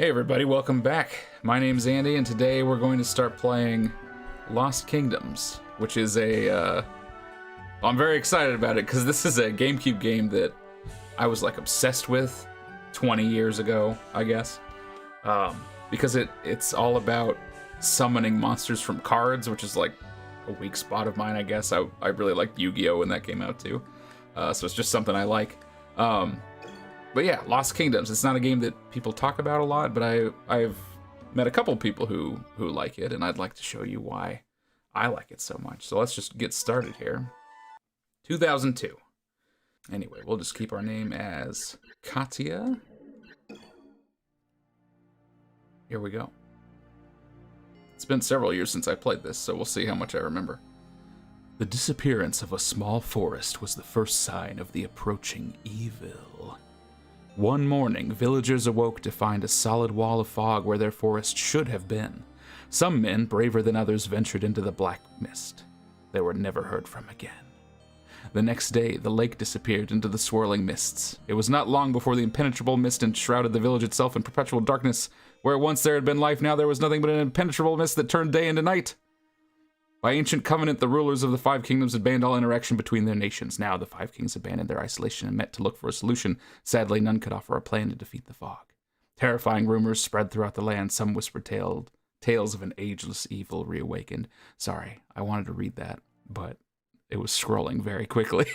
Hey everybody, welcome back. My name's Andy, and today we're going to start playing Lost Kingdoms, which is I'm very excited about it because this is a Gamecube game that I was like obsessed with 20 years ago, I guess. Because it's all about summoning monsters from cards, which is like a weak spot of mine, I guess. I really liked Yu-Gi-Oh! When that came out too. So it's just something I like. But yeah, Lost Kingdoms. It's not a game that people talk about a lot, but I've met a couple people who like it, and I'd like to show you why I like it so much. So let's just get started here. 2002. Anyway, we'll just keep our name as Katia. Here we go. It's been several years since I played this, so we'll see how much I remember. The disappearance of a small forest was the first sign of the approaching evil. One morning, villagers awoke to find a solid wall of fog where their forest should have been. Some men, braver than others, ventured into the black mist. They were never heard from again. The next day, the lake disappeared into the swirling mists. It was not long before the impenetrable mist enshrouded the village itself in perpetual darkness. Where once there had been life, now there was nothing but an impenetrable mist that turned day into night. By ancient covenant, the rulers of the Five Kingdoms had banned all interaction between their nations. Now the Five Kings abandoned their isolation and met to look for a solution. Sadly, none could offer a plan to defeat the fog. Terrifying rumors spread throughout the land. Some whispered tales of an ageless evil reawakened. Sorry, I wanted to read that, but it was scrolling very quickly.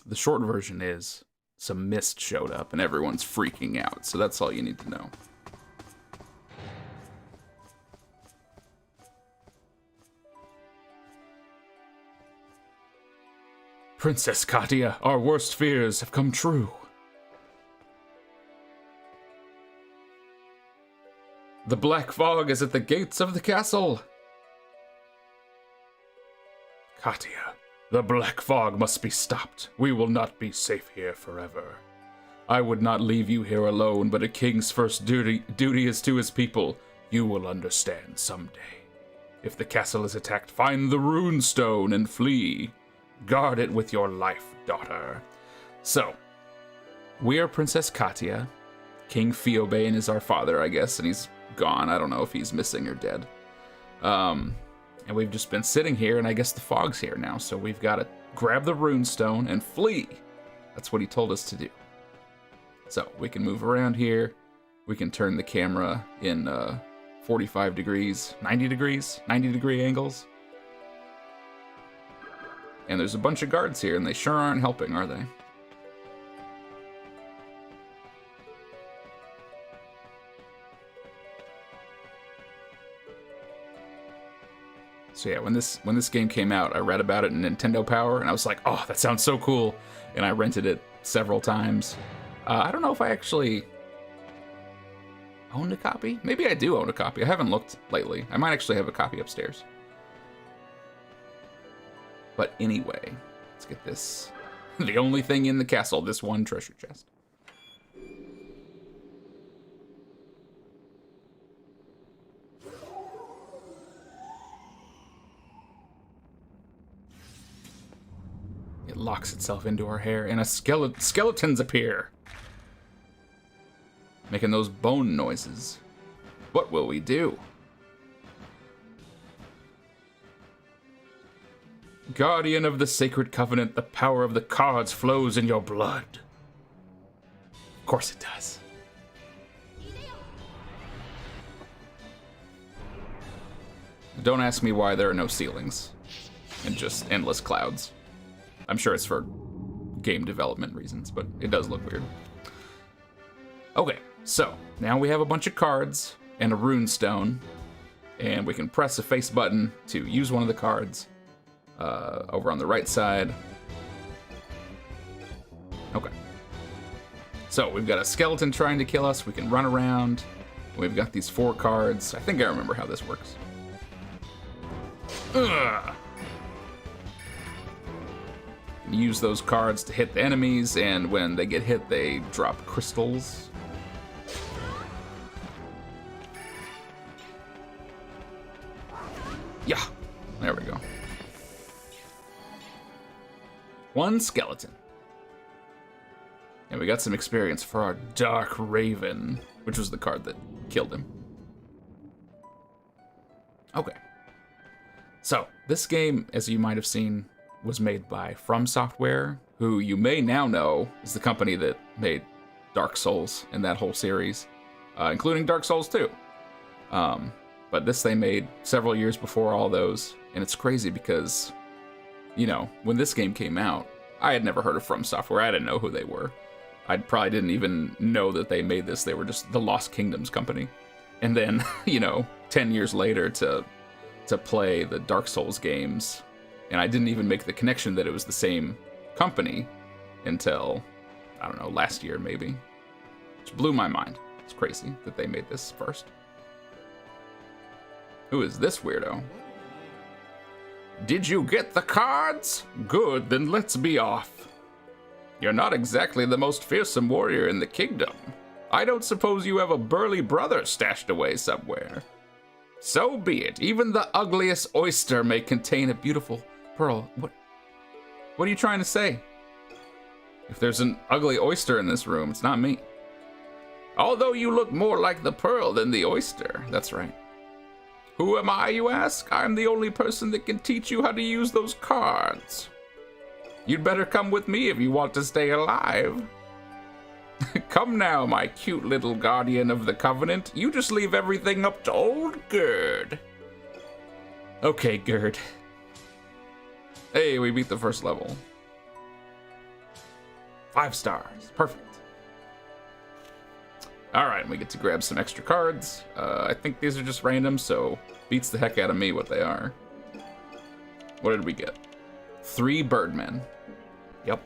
The short version is some mist showed up and everyone's freaking out, so that's all you need to know. Princess Katia, our worst fears have come true. The black fog is at the gates of the castle. Katia, the black fog must be stopped. We will not be safe here forever. I would not leave you here alone, but a king's first duty is to his people. You will understand someday. If the castle is attacked, find the Runestone and flee. Guard it with your life, daughter. So, we are Princess Katia. King Fiobane is our father, I guess, and he's gone. I don't know if he's missing or dead. And we've just been sitting here, and I guess the fog's here now, so we've got to grab the Runestone and flee. That's what he told us to do. So, we can move around here. We can turn the camera in 45 degrees, 90 degrees, 90-degree angles. And there's a bunch of guards here, and they sure aren't helping, are they? So yeah, when this game came out, I read about it in Nintendo Power, and I was like, oh, that sounds so cool. And I rented it several times. I don't know if I actually owned a copy. Maybe I do own a copy. I haven't looked lately. I might actually have a copy upstairs. But anyway, let's get this. The only thing in the castle, this one treasure chest. It locks itself into our hair, and skeletons appear, making those bone noises. What will we do? Guardian of the sacred covenant, the power of the cards flows in your blood. Of course it does. Don't ask me why there are no ceilings and just endless clouds. I'm sure it's for game development reasons, but it does look weird. Okay, so now we have a bunch of cards and a Runestone, and we can press a face button to use one of the cards over on the right side. Okay. So we've got a skeleton trying to kill us. We can run around. We've got these 4 cards. I think I remember how this works. Ugh. Use those cards to hit the enemies, and when they get hit, they drop crystals. Yeah, there we go. One skeleton. And we got some experience for our Dark Raven, which was the card that killed him. Okay. So, this game, as you might have seen, was made by FromSoftware, who you may now know is the company that made Dark Souls and that whole series, including Dark Souls 2. But this they made several years before all those, and it's crazy because, you know, when this game came out, I had never heard of FromSoftware. I didn't know who they were. I probably didn't even know that they made this. They were just the Lost Kingdoms company. And then, you know, 10 years later to play the Dark Souls games, and I didn't even make the connection that it was the same company until, I don't know, last year maybe. Which blew my mind. It's crazy that they made this first. Who is this weirdo? Did you get the cards? Good, then let's be off. You're not exactly the most fearsome warrior in the kingdom. I don't suppose you have a burly brother stashed away somewhere. So be it. Even the ugliest oyster may contain a beautiful pearl. What are you trying to say? If there's an ugly oyster in this room, it's not me. Although you look more like the pearl than the oyster. That's right. Who am I, you ask? I'm the only person that can teach you how to use those cards. You'd better come with me if you want to stay alive. Come now, my cute little guardian of the covenant. You just leave everything up to old Gurd. Okay, Gurd. Hey, we beat the first level. 5 stars. Perfect. Alright, we get to grab some extra cards. I think these are just random, so beats the heck out of me what they are. What did we get? 3 Birdmen. Yep.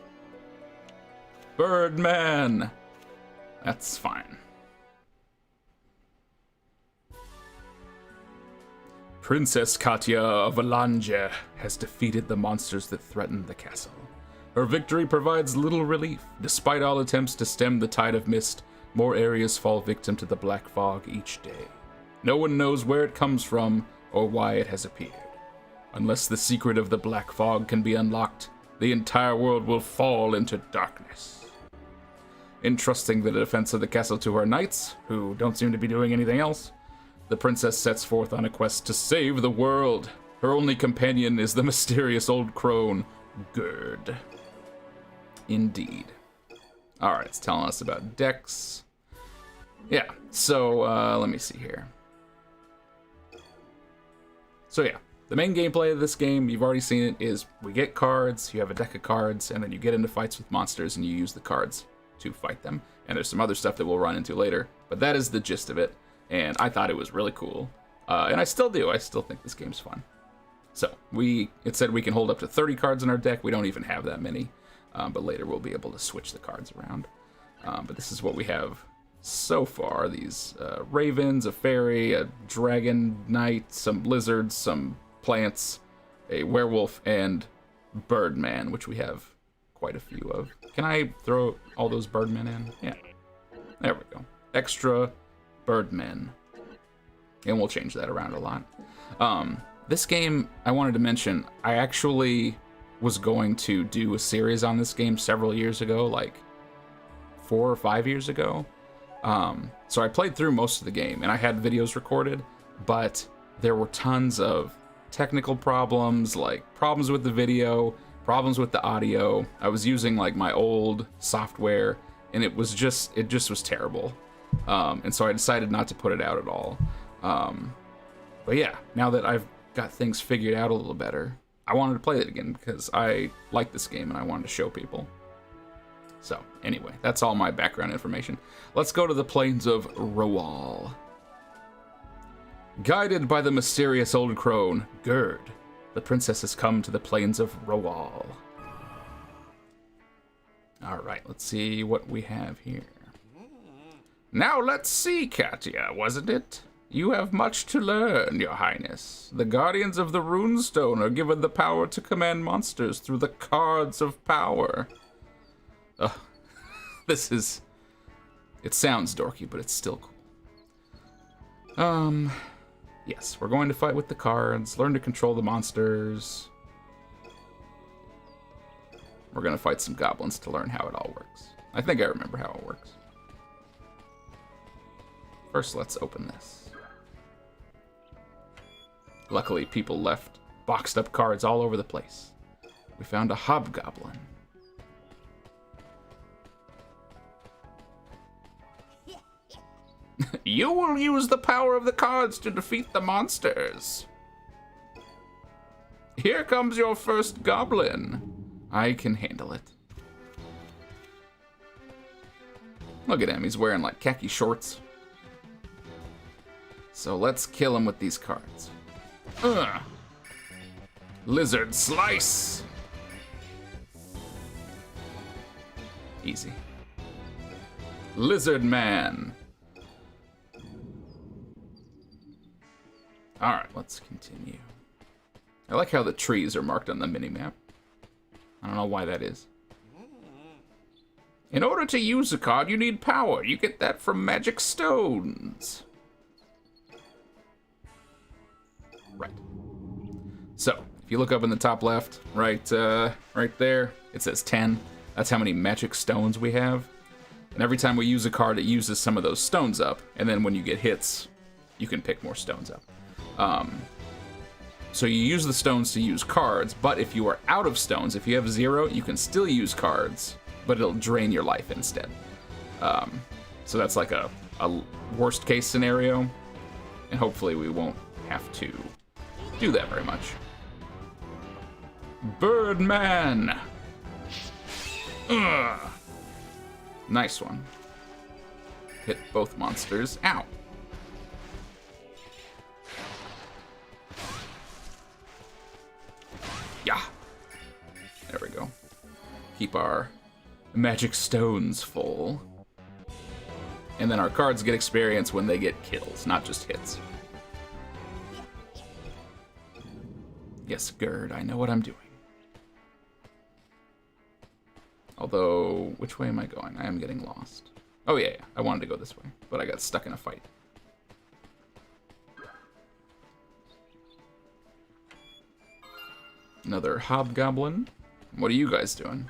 Birdman! That's fine. Princess Katia of Alanjeh has defeated the monsters that threaten the castle. Her victory provides little relief. Despite all attempts to stem the tide of mist, more areas fall victim to the black fog each day. No one knows where it comes from or why it has appeared. Unless the secret of the black fog can be unlocked, the entire world will fall into darkness. Entrusting the defense of the castle to her knights, who don't seem to be doing anything else, the princess sets forth on a quest to save the world. Her only companion is the mysterious old crone, Gurd. Indeed. Alright, it's telling us about decks. Yeah, so let me see here. So yeah, the main gameplay of this game, you've already seen it, is we get cards, you have a deck of cards, and then you get into fights with monsters and you use the cards to fight them. And there's some other stuff that we'll run into later, but that is the gist of it, and I thought it was really cool. And I still do. I still think this game's fun. So, it said we can hold up to 30 cards in our deck. We don't even have that many, but later we'll be able to switch the cards around. But this is what we have so far. These ravens, a fairy, a dragon knight, some lizards, some plants, a werewolf, and Birdman, which we have quite a few of. Can I throw all those Birdmen in? Yeah. There we go. Extra Birdmen. And we'll change that around a lot. This game, I wanted to mention, I actually was going to do a series on this game several years ago, like 4 or 5 years ago. So I played through most of the game, and I had videos recorded, but there were tons of technical problems, like problems with the video, problems with the audio. I was using like my old software, and it just was terrible. And so I decided not to put it out at all. But yeah, now that I've got things figured out a little better, I wanted to play it again because I like this game and I wanted to show people. So anyway, that's all my background information. Let's go to the Plains of Rowahl. Guided by the mysterious old crone, Gurd, the princess has come to the Plains of Rowahl. Alright, let's see what we have here. Now let's see, Katia, wasn't it? You have much to learn, your highness. The guardians of the Runestone are given the power to command monsters through the cards of power. Ugh, it sounds dorky, but it's still cool. Yes, we're going to fight with the cards, learn to control the monsters. We're going to fight some goblins to learn how it all works. I think I remember how it works. First, let's open this. Luckily, people left boxed up cards all over the place. We found a hobgoblin. You will use the power of the cards to defeat the monsters. Here comes your first goblin. I can handle it. Look at him, he's wearing like khaki shorts. So let's kill him with these cards. Lizard slice. Easy. Lizard man. Alright, let's continue. I like how the trees are marked on the minimap. I don't know why that is. In order to use a card, you need power. You get that from magic stones. Right. So, if you look up in the top left, right there, it says 10. That's how many magic stones we have. And every time we use a card, it uses some of those stones up. And then when you get hits, you can pick more stones up. So you use the stones to use cards, but if you are out of stones, if you have 0, you can still use cards, but it'll drain your life instead. So that's like a worst case scenario, and hopefully we won't have to do that very much. Birdman! Ugh. Nice one. Hit both monsters. Ow! Yeah. There we go. Keep our magic stones full. And then our cards get experience when they get kills, not just hits. Yes, Gurd, I know what I'm doing. Although, which way am I going? I am getting lost. Oh yeah, I wanted to go this way, but I got stuck in a fight. Another hobgoblin. What are you guys doing?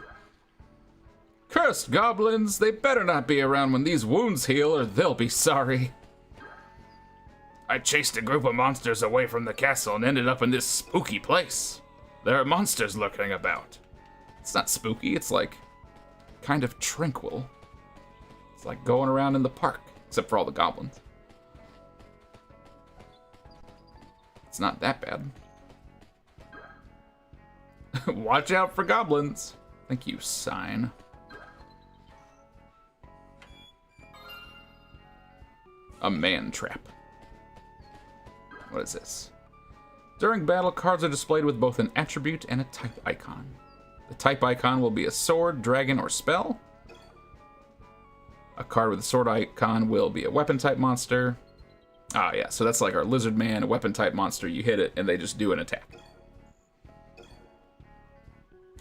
Cursed goblins! They better not be around when these wounds heal or they'll be sorry. I chased a group of monsters away from the castle and ended up in this spooky place. There are monsters lurking about. It's not spooky, it's like kind of tranquil. It's like going around in the park, except for all the goblins. It's not that bad. Watch out for goblins. Thank you, sign. A man trap. What is this? During battle, cards are displayed with both an attribute and a type icon. The type icon will be a sword, dragon, or spell. A card with a sword icon will be a weapon type monster. Ah, yeah, so that's like our lizard man, a weapon type monster. You hit it and they just do an attack.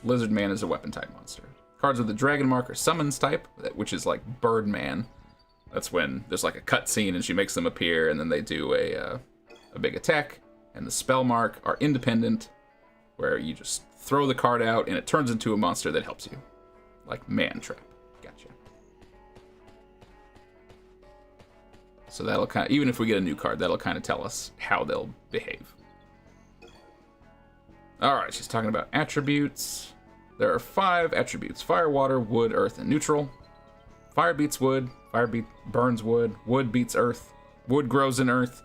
Lizard man is a weapon type monster. Cards with the dragon mark are summons type, which is like Birdman. That's when there's like a cutscene and she makes them appear and then they do a big attack. And the spell mark are independent, where you just throw the card out and it turns into a monster that helps you. Like man trap. Gotcha. So that'll kind of, even if we get a new card, that'll kind of tell us how they'll behave. Alright, she's talking about attributes. There are 5 attributes: fire, water, wood, earth, and neutral. Fire beats wood, burns wood, wood beats earth, wood grows in earth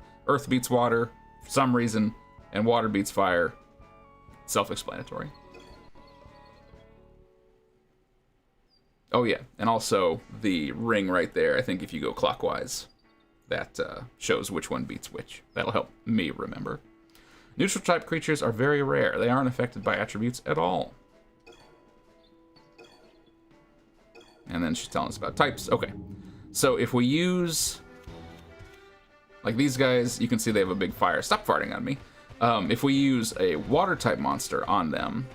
beats water for some reason, and water beats fire. Self-explanatory. Oh yeah, and also the ring right there, I think if you go clockwise, that shows which one beats which. That'll help me remember. Neutral type creatures are very rare. They aren't affected by attributes at all. And then she's telling us about types. Okay, so if we use, like these guys, you can see they have a big fire. Stop farting on me. If we use a water type monster on them,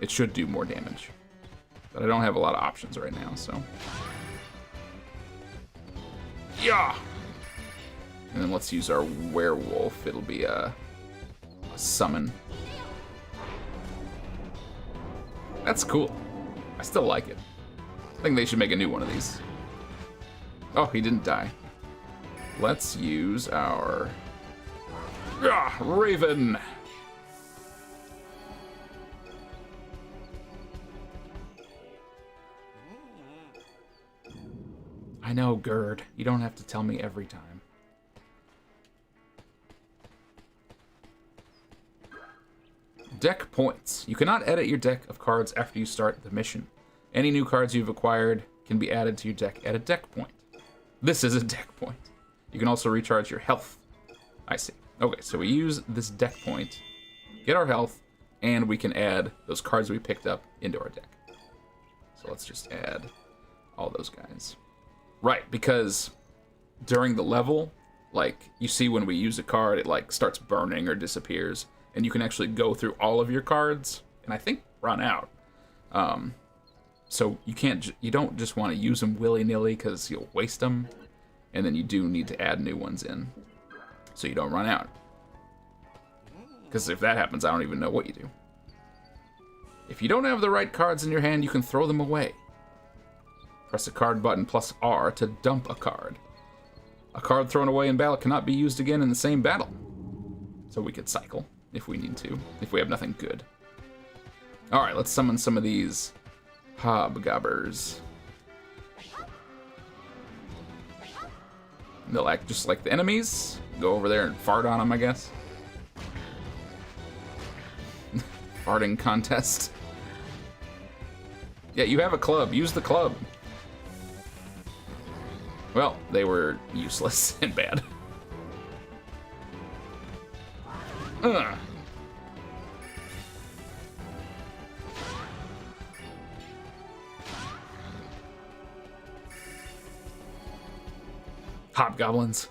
it should do more damage. But I don't have a lot of options right now, so. Yeah! And then let's use our werewolf. It'll be a summon. That's cool. I still like it. think they should make a new one of these. Oh, he didn't die. Let's use our Raven. I know, Gurd. You don't have to tell me every time. Deck points. You cannot edit your deck of cards after you start the mission. Any new cards you've acquired can be added to your deck at a deck point. This is a deck point. You can also recharge your health. I see. Okay, so we use this deck point, get our health, and we can add those cards we picked up into our deck. So let's just add all those guys. Right, because during the level, like, you see when we use a card, it, like, starts burning or disappears. And you can actually go through all of your cards, and I think run out. So you don't just want to use them willy-nilly because you'll waste them, and then you do need to add new ones in so you don't run out. Because if that happens, I don't even know what you do. If you don't have the right cards in your hand, you can throw them away. Press the card button plus R to dump a card. A card thrown away in battle cannot be used again in the same battle. So we could cycle if we need to, if we have nothing good. Alright, let's summon some of these hobgobbers. They'll act just like the enemies. Go over there and fart on them, I guess. Farting contest. Yeah, you have a club. Use the club. Well, they were useless and bad. Hobgoblins.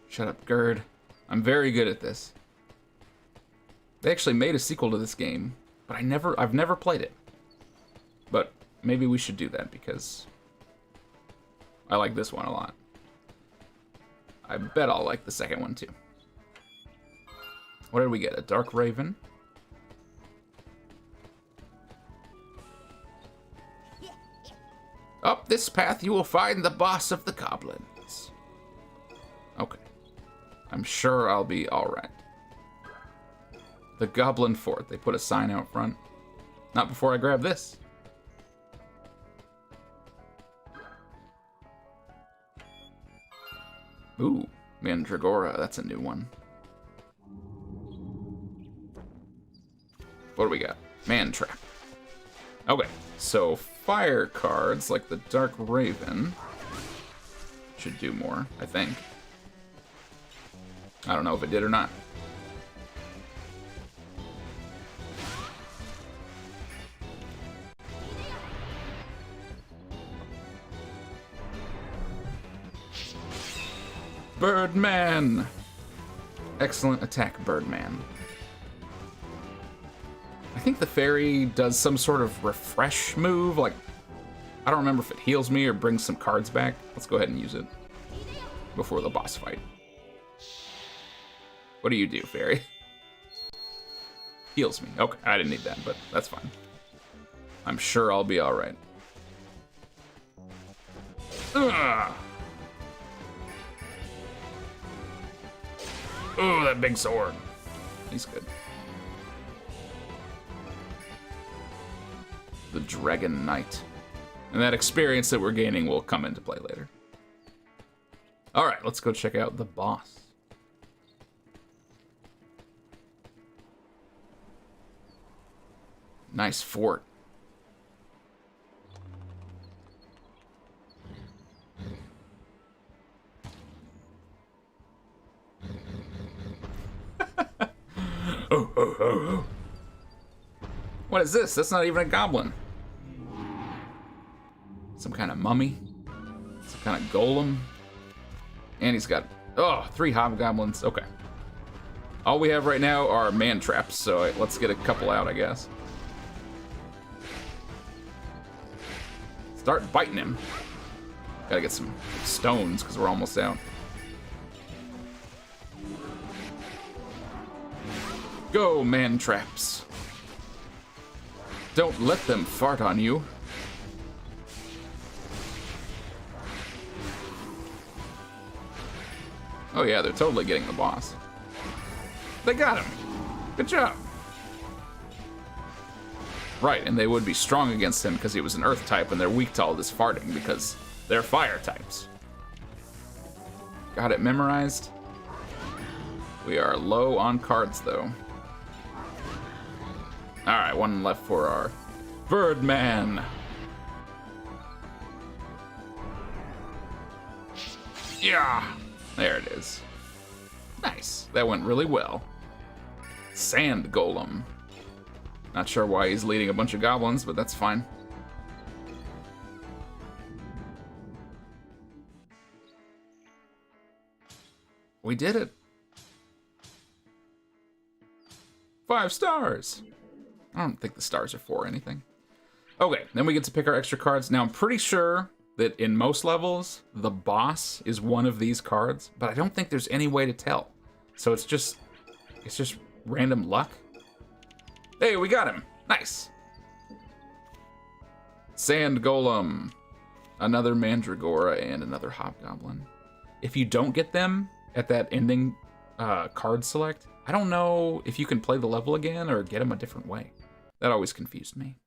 Shut up, Gurd. I'm very good at this. They actually made a sequel to this game, but I've never played it. But maybe we should do that because I like this one a lot. I bet I'll like the second one too. What did we get? A Dark Raven. Up this path you will find the boss of the goblins. Okay. I'm sure I'll be alright. The Goblin Fort. They put a sign out front. Not before I grab this. Ooh, Mandragora. That's a new one. What do we got? Man Trap. Okay, so fire cards like the Dark Raven should do more, I think. I don't know if it did or not. Birdman! Excellent attack, Birdman. I think the fairy does some sort of refresh move, like, I don't remember if it heals me or brings some cards back. Let's go ahead and use it before the boss fight. What do you do, fairy? Heals me. Okay, I didn't need that, but that's fine. I'm sure I'll be alright. Ooh, that big sword. He's good. The Dragon Knight. And that experience that we're gaining will come into play later. Alright, let's go check out the boss. Nice fort. Oh. What is this? That's not even a goblin. Some kind of mummy. Some kind of golem. And he's got, 3 hobgoblins. Okay. All we have right now are man traps, so let's get a couple out, I guess. Start biting him. Gotta get some stones, because we're almost out. Go, man traps. Don't let them fart on you. Oh yeah, they're totally getting the boss. They got him. Good job. Right, and they would be strong against him because he was an earth type, and they're weak to all this farting because they're fire types. Got it memorized. We are low on cards, though. Alright, one left for our Birdman. Yeah! There it is. Nice. That went really well. Sand Golem. Not sure why he's leading a bunch of goblins, but that's fine. We did it. 5 stars. I don't think the stars are for anything. Okay, then we get to pick our extra cards. Now, I'm pretty sure that in most levels, the boss is one of these cards, but I don't think there's any way to tell. So it's just random luck. Hey, we got him. Nice. Sand Golem. Another Mandragora and another Hobgoblin. If you don't get them at that ending card select, I don't know if you can play the level again or get them a different way. That always confused me.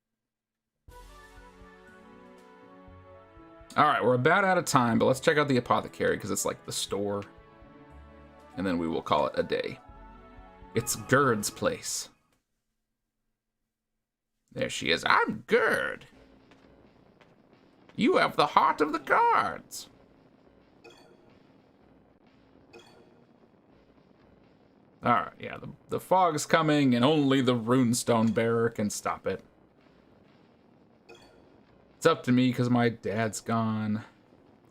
Alright, we're about out of time, but let's check out the apothecary because it's like the store. And then we will call it a day. It's Gurd's place. There she is. I'm Gurd. You have the heart of the cards. Alright, yeah, the fog's coming and only the Runestone bearer can stop it. It's up to me because my dad's gone.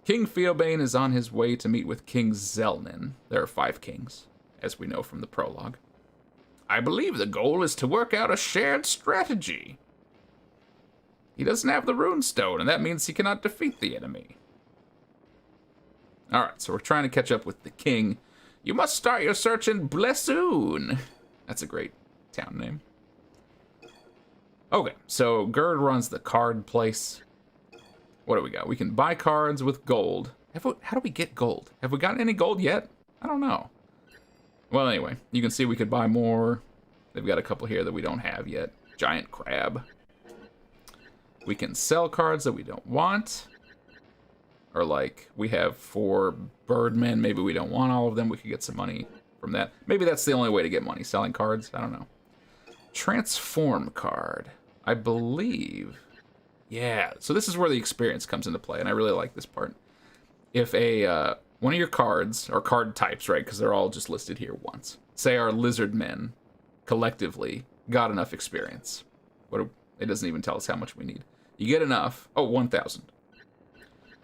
King Feobane is on his way to meet with King Zelnin. There are 5 kings, as we know from the prologue. I believe the goal is to work out a shared strategy. He doesn't have the Runestone, and that means he cannot defeat the enemy. Alright, so we're trying to catch up with the king. You must start your search in Blessoon. That's a great town name. Okay, so Gurd runs the card place. What do we got? We can buy cards with gold. How do we get gold? Have we gotten any gold yet? I don't know. Well, anyway, you can see we could buy more. They've got a couple here that we don't have yet. Giant crab. We can sell cards that we don't want. Or like, we have 4 birdmen. Maybe we don't want all of them. We could get some money from that. Maybe that's the only way to get money. Selling cards? I don't know. Transform card. I believe. Yeah, so this is where the experience comes into play, and I really like this part. If one of your cards, or card types, right, because they're all just listed here once, say our lizard men collectively got enough experience. It doesn't even tell us how much we need. You get enough, 1,000.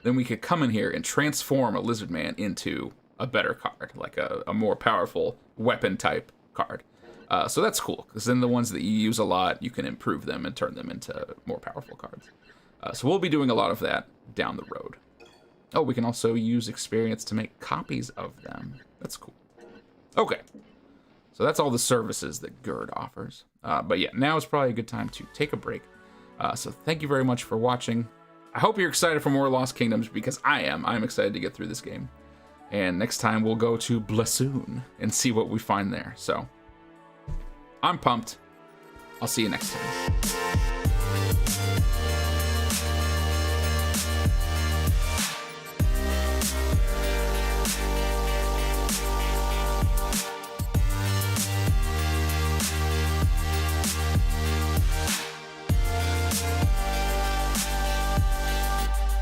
Then we could come in here and transform a lizard man into a better card, like a more powerful weapon type card. So that's cool, because then the ones that you use a lot, you can improve them and turn them into more powerful cards. So we'll be doing a lot of that down the road. Oh, we can also use experience to make copies of them. That's cool. Okay. So that's all the services that Gurd offers. But yeah, now is probably a good time to take a break. So thank you very much for watching. I hope you're excited for more Lost Kingdoms, because I am. I'm excited to get through this game. And next time we'll go to Blessoon and see what we find there. So I'm pumped. I'll see you next time.